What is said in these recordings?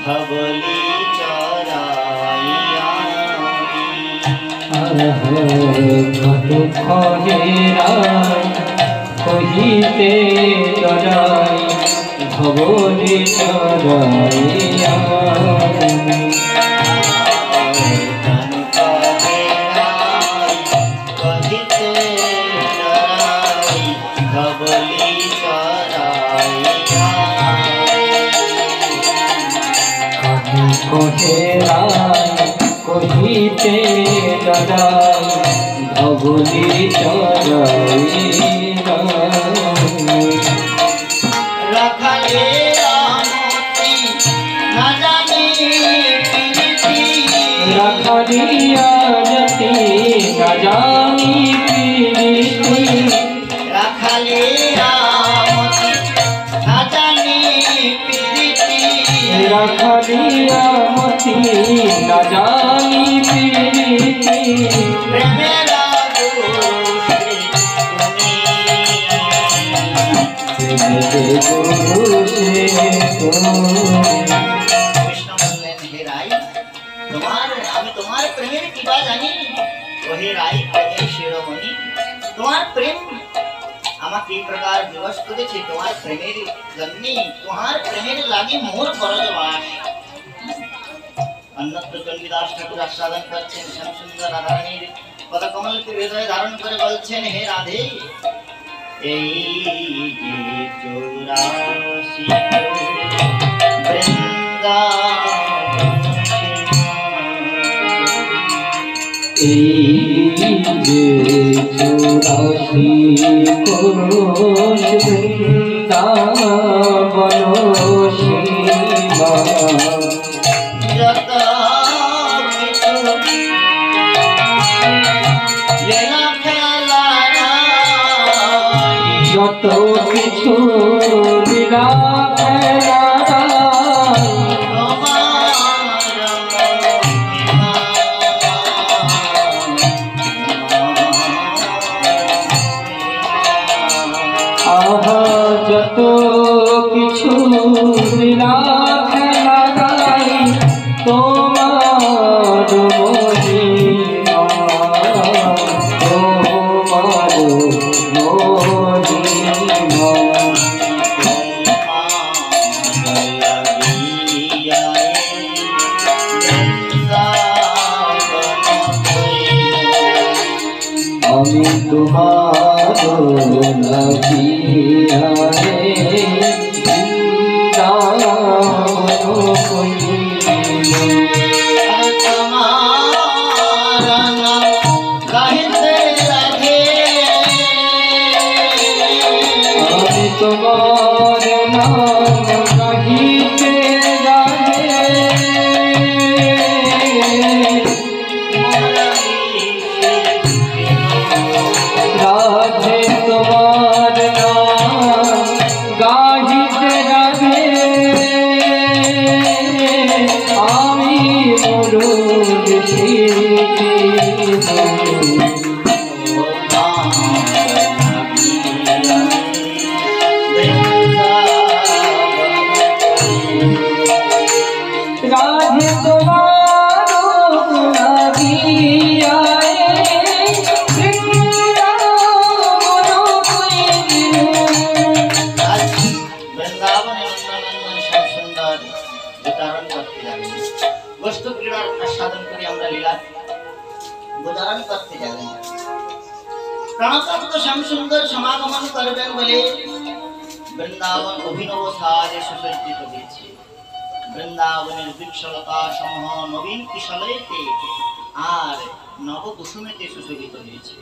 ধবলি চরাইয়া দুঃখ হেরাই কহিতে ডরাই ধবলি চরাইয়া কহিতে ডরাই ধবলি চরাইয়া রাখালে আমতি না জানি প্রীতি রাখালিয়া যতি না জানি প্রীতি রাখালে আমতি না জানি প্রীতি রাখালিয়া মতি না জানি প্রীতি প্রেমের কৃষ্ণ বললেন হে রাই আমি তোমার প্রেমের কিবা জানি ও হে রাই প্রেমের শিরোমণি তোমার প্রেম আমাকে এই প্রকার বিবশ করেছে তোমার প্রেমের জন্য তোমার প্রেমের লাগি মোর পরজবাস অন্যত্র চণ্ডীদাস ঠাকুর আস্বাদন করছেন শ্যামসুন্দর রাধারানীর পদকমলকে হৃদয়ে ধারণ করে বলছেন হে রাধে এই যে চৌরাশি এই যে চৌরাশি কোষ বৃন্দাবন সীমা যত কিছু লীলা খেলা যত কিছু লীলা খেলা যত কিছু লীলা খেলা গাই তোমার মহিমা তোমার মহিমা আমি তোমার লাগিয়া রে বৃন্দাবন কইল আমি তোমার নাম গাহিতে রাধে তোমার নাম গাহিতে রাধে আমি মুরুদ রাধে তোমার লাগিয়া বস্তু ক্রীড়ার আস্বাদন করে আমরা লীলা গোজারণ করতে যাবেন প্রাণতত্ত্ব শ্যামসুন্দর সমাগমন করবেন বলে বৃন্দাবন অভিনব সাজে সুসজ্জিত হয়েছে বৃন্দাবনের বৃক্ষলতা সমূহ নবীন কিশলয়তে আর নব কুসুমেতে সুশোভিত হয়েছে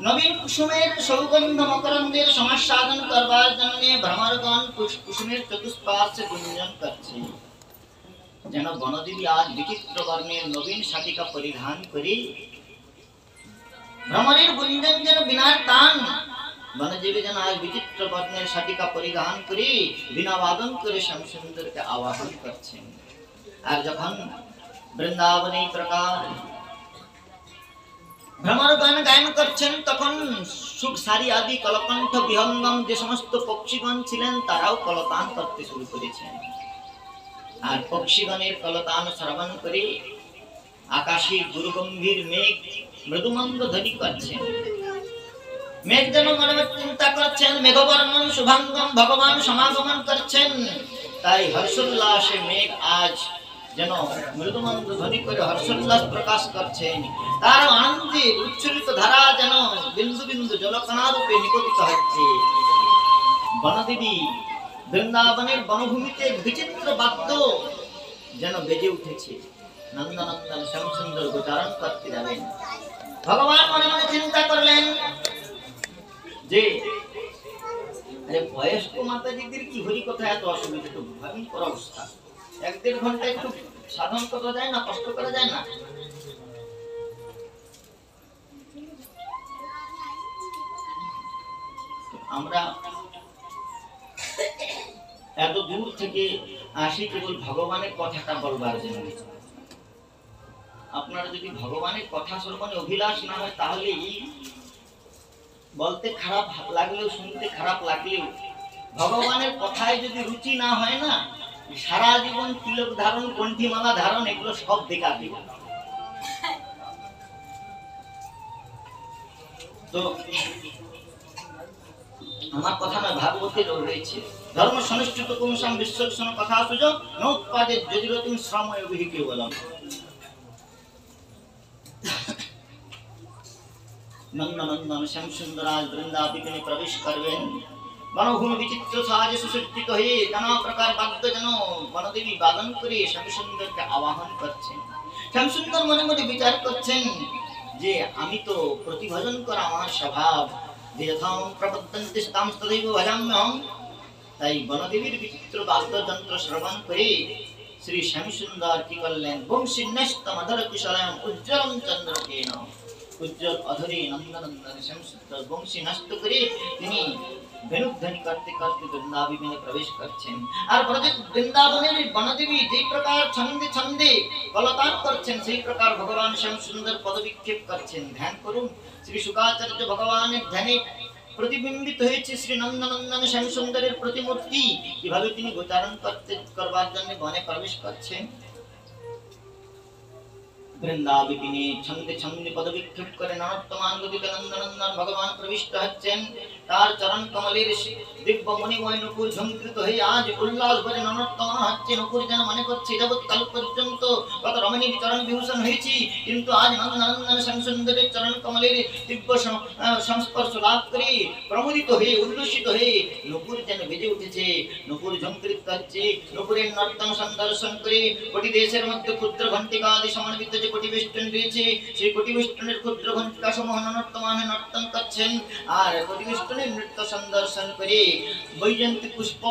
নবীন কুসুমের সৌগন্ধ মকরন্দের সমাস্বাদন করবার জন্য ভ্রমরগণ কুসুমের চতুষ্পার্শ্বে গুঞ্জন করছে যেন বনদেবী আজ বিচিত্র বর্ণের নবীন শাটিকা পরিধান করে ভ্রমরের গুঞ্জন যেন বিনার টান বনদেবী যেন আজ বিচিত্র বর্ণের শাটিকা পরিধান করে বিনা বাদন করে শ্যামসুন্দরকে আবাহন করছেন আর যখন বৃন্দাবনে প্রকার ভ্রমরগণ গায়ন করছেন তখন সুখসারি আদি কলকণ্ঠ বিহঙ্গম যে সমস্ত পক্ষীগণ ছিলেন তারাও কলতান করতে শুরু করেছেন আর পক্ষীগণের কলতান শ্রবণ করে আকাশের গুরুগম্ভীর মেঘ মৃদুমন্দ ধ্বনি করছেন। মেঘ যেন মনে মনে চিন্তা করছেন, মেঘবর্ণন শুভাঙ্গম ভগবান সমাগমন করছেন। তাই হর্ষোল্লাসে মেঘ আজ যেন মৃদুমন্দ ধ্বনি করে হর্ষোল্লাস প্রকাশ করছেন। তার আনন্দে উচ্ছ্বলিত ধারা যেন বিন্দু বিন্দু জলকণা রূপে নিপতিত হচ্ছে। বনদেবী বৃন্দাবনের বনভূমিতে বিচিত্র বাদ্য যেন বেজে উঠেছে। নন্দনন্দন শ্যামসুন্দর গোচারণ করতে যাবেন। ভগবান মনে মনে চিন্তা করলেন যে আরে বয়স্ক মাতাজিদের কি হরি কথা এত অসুবিধা, তো ভয়ঙ্কর অবস্থা। 1-1.5 ঘন্টা একটু সাধন করা যায় না, কষ্ট করা যায় না? আমরা এত দূর থেকে আসি কেবল ভগবানের কথাটা বলবার জন্য। আপনারা যদি ভগবানের কথা শ্রবণে অভিলাষ না হয় তাহলে বলতে খারাপ লাগলেও, শুনতে খারাপ লাগলেও, ভগবানের কথায় যদি রুচি না হয় না, সারা জীবন তিলক ধারণ, কণ্ঠিমালা ধারণ, এগুলো সব বেকার দিবে। তো আমার কথা নয়, ভাগবতের রয়েছে ধর্ম সনিষ্ঠিত কুমসাম বিশ্বক্ষণ কথা সুযোগ নোৎপাদে যদিরতিম শ্রম অভিহিকে বলম। নন্দনন্দন শ্যামসুন্দর আজ বৃন্দাবনে প্রবেশ করবেন। বনভূমি বিচিত্র সাজে সুসজ্জিত হয়ে নানা প্রকার বাদ্য যেন বনদেবী বাদন করে শ্যামসুন্দরকে আবাহন করছেন। শ্যামসুন্দর মনে মনে বিচার করছেন যে আমি তো প্রতিভজন করা আমার স্বভাব, যথাং প্রপদ্যন্তে তাং তदैव ভজাম্যহং। তাই বনদেবীর বিচিত্র বাদ্যযন্ত্র শ্রবণ করে শ্রী শ্যামসুন্দর কি করলেন, বংশী ন্যস্ত মধুর কুশলম উজ্জ্বলম চন্দ্রকেন। উজ্জ্বল অধরে নন্দনন্দন শ্যামসুন্দর বংশী নষ্ট করে তিনি বেণুধ্বনি করতে করতে বৃন্দাবনে প্রবেশ করছেন। আর বৃন্দাবনের বনদেবী যে প্রকার ছন্দে ছন্দে কলতান করছেন, সেই প্রকার ভগবান শ্যামসুন্দর পদবিক্ষেপ করছেন। ধ্যান করুন, শ্রী শুকাচার্য ভগবানের ধ্যানে প্রতিবিম্বিত হয়েছে শ্রী নন্দনন্দন শ্যামসুন্দরের প্রতিমূর্তি। কিভাবে তিনি গোচারণ করবার জন্য বনে প্রবেশ করছেন। বৃন্দাবনে ছন্দে ছন্দে পদবিক্ষেপ করে নরোত্তমান গতিতে নন্দনন্দন ভগবান প্রবিষ্ট হচ্ছেন। তার চরণ কমলের দিব্য মণিময় নকুর ঝঙ্কৃত হয়ে আজ উল্লাস ভরে নরোত্তমান হচ্ছে। নকুর যেন মনে করছে যাবৎ কাল পর্যন্ত কত রমণীর চরণ বিভূষণ হয়েছি, কিন্তু আজ নন্দনন্দন শ্যামসুন্দরের চরণ কমলের দিব্য সংস্পর্শ লাভ করে প্রমোদিত হয়ে উল্লসিত হয়ে নকুর যেন বেজে উঠেছে। নকুর ঝঙ্কৃত হচ্ছে। নকুরের নর্তন সন্দর্শন করে কোটি দেশের মধ্যে ক্ষুদ্র ঘণ্টিকা আদি সমন্বিত যে কোটিবেষ্টন রয়েছে, সেই কোটিবেষ্টনের ক্ষুদ্র ঘণ্টিকা সমূহ নর্তমানে নর্তন করছেন। আর কোটিবেষ্টনের নৃত্য সন্দর্শন করে বৈজয়ন্তী পুষ্প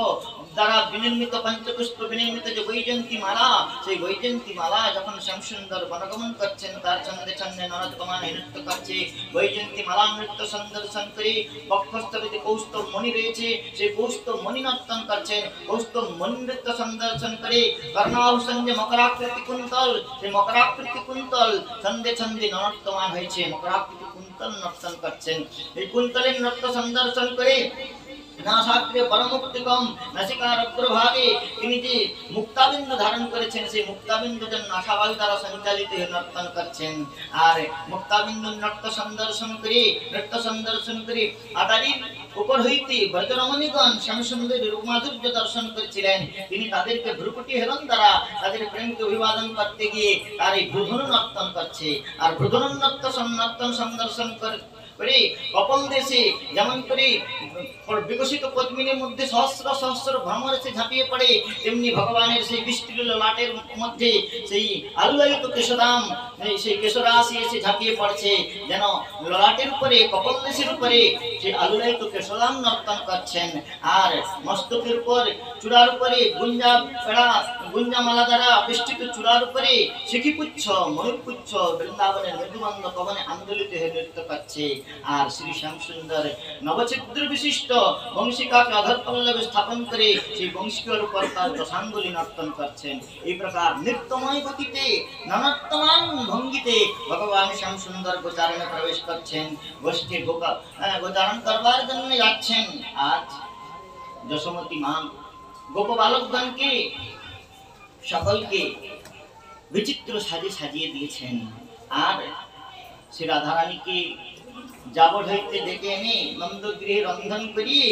দ্বারা বিনির্মিত, পঞ্চপুষ্প বিনির্মিত যে বৈজয়ন্তী মালা, সেই বৈজয়ন্তী মালা যখন শ্যামসুন্দর বনগমন করছেন, তার ছন্দে ছন্দে নরতমানে নৃত্য করছে। বৈজয়ন্তী মালা নৃত্য সন্দর্শন করে বক্ষস্থলে যে কৌস্তব মণি রয়েছে, সেই কৌস্তব মণি নর্তন করছেন। কৌস্তব মণি নৃত্য সন্দর্শন করে কর্ণাভূষণ যে মকরাকৃতি কুন্তল, সেই মকরাকৃতি কুন্তল ছন্দে ছন্দে নর্তমান হয়েছে। মকরাকৃতি কুন্তল নর্তন করছেন। এই কুন্তলের নৃত্য সন্দর্শন করে নাসাগ্রে পরমুক্তিকম নাসিকার অগ্রভাগে তিনি যে মুক্তাবিন্দু ধারণ করেছেন, সেই মুক্তাবিন্দু যেন নাসাবায়ু দ্বারা সঞ্চালিত হয়ে নর্তন করছেন। আর মুক্তাবিন্দু নৃত্য সন্দর্শন করে আটারির উপর হইতে ব্রজরমণীগণ শ্যামসুন্দরের রূপমাধুর্য দর্শন করেছিলেন। তিনি তাদেরকে ভ্রুকুটি হেলন দ্বারা তাদের প্রেমকে অভিবাদন করতে গিয়ে তার এই ভ্রুধনু নর্তন করছে। আর ভ্রুধনু নর্তন সন্দর্শন করে কপল দেশে যেমন করে বিকশিত পদ্মিনীর মধ্যে সহস্র সহস্র ভ্রমর এসে ঝাঁপিয়ে পড়ে, তেমনি ভগবানের সেই বৃষ্টির লাটের মধ্যে সেই আলুলায়িত কেশরাম, সেই কেশরাশি এসে ঝাঁপিয়ে পড়ছে। যেন ললাটের উপরে, কপল দেশের উপরে সেই আলুলায়িত কেশরাম নর্তন করছেন। আর মস্তকের উপর, চূড়ার উপরে গুঞ্জা মালা দ্বারা বেষ্টিত চূড়ার উপরে শিখিপুচ্ছ, ময়ূরপুচ্ছ বৃন্দাবনের মৃদুমন্দ পবনে আন্দোলিত হয়ে নৃত্য করছে। আর শ্রী শ্যামসুন্দর নবছিদ্র বিশিষ্ট বংশিকাকে অধর পল্লবে স্থাপন করে সেই বংশিকার উপর তার দশাঙ্গুলি নর্তন করছেন। এই প্রকার নৃত্যময় গতিতে ননর্তমান ভঙ্গিতে ভগবান শ্যামসুন্দর গোচারণে প্রবেশ করছেন। গোষ্ঠী গোচারণ করবার জন্য যাচ্ছেন। আজ যশোমতী মা গোপ বালকগণকে সকলকে বিচিত্র সাজে সাজিয়ে দিয়েছেন। আর শ্রী রাধারানীকে যাবর হইতে ডেকে এনে নন্দগৃহে রন্ধন করিয়ে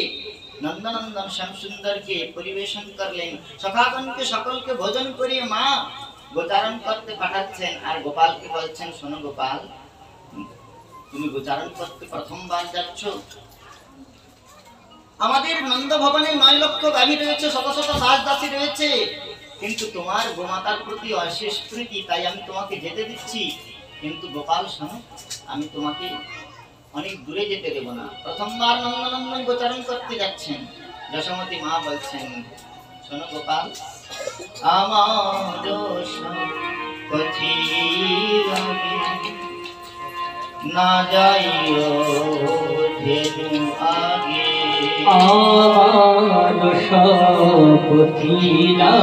নন্দনন্দন শ্যামসুন্দরকে পরিবেশন করলেন। সখাগণকে সকলকে ভোজন করিয়ে মা গোচারণ করতে পাঠাচ্ছেন। আর গোপালকে বলছেন, শোনো গোপাল, তুমি গোচারণ করতে প্রথমবার যাচ্ছ। আমাদের নন্দ ভবনে 9 লক্ষ গাভী রয়েছে, শত শত দাস দাসী রয়েছে, কিন্তু তোমার গোমাতার প্রতি অশেষ প্রীতি, তাই আমি তোমাকে যেতে দিচ্ছি। কিন্তু গোপাল শোনো, আমি তোমাকে অনেক দূরে যেতে দেব না। প্রথমবার নন্দনন্দন গোচারণ করতে যাচ্ছেন। যশোমতী মা বলছেন, শোনো গোপাল, আমার না যাইও ধেনু আগে, আমার সপথি না